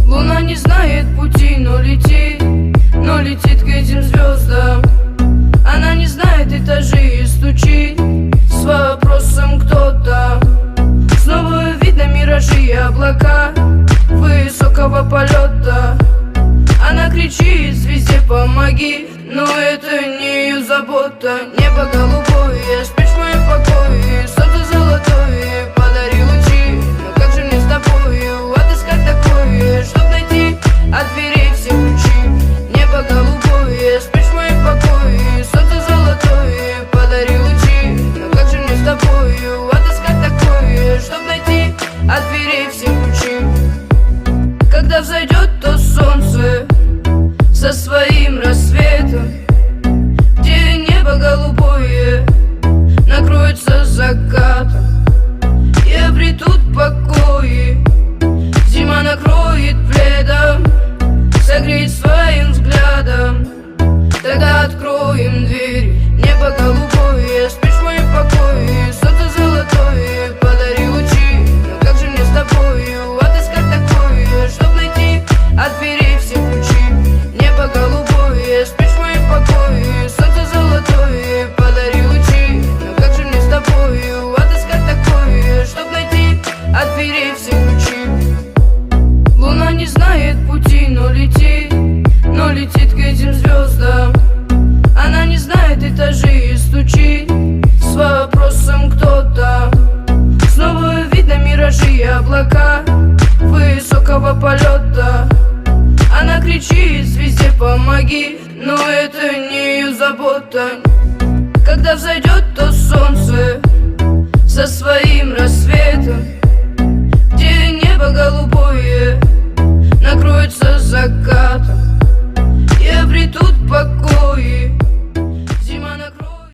Луна не знает пути, но летит к этим звездам. Она не знает этажей и стучит с вопросом кто там. Снова видно миражи и облака высокого полета. Она кричит звезде помоги, но это не ее забота. Небо голубое, спишь в моем покое, солнце золотое, подари лучи. Но как же мне с тобою отыскать такое, чтоб найти от дверей все ключи? Небо голубое, спишь в моем покое, солнце золотое, подари лучи. Но как же мне с тобою отыскать такое, чтоб найти от дверей все ключи? Когда взойдет то солнце со своим рассветом, где небо голубое накроется закатом, и обретут покои, зима накроет пледом, согреет своим взглядом. Тогда откроем дверь. Небо голубое, спишь в моем покое, солнце золотое, подари лучи. Но как же мне с тобою отыскать такое, чтоб найти от дверей все ключи? Небо голубое, спишь в моем покое, солнце золотое, подари лучи. Но как же мне с тобою отыскать такое, чтоб найти от дверей все ключи? Луна не знает пути, но летит к этим звездам. Она не знает этажей и стучит с вопросом кто там. Снова видно миражи и облака высокого полета. Она кричит звезде помоги, но это не ее забота. Когда взойдет то солнце со своим рассветом,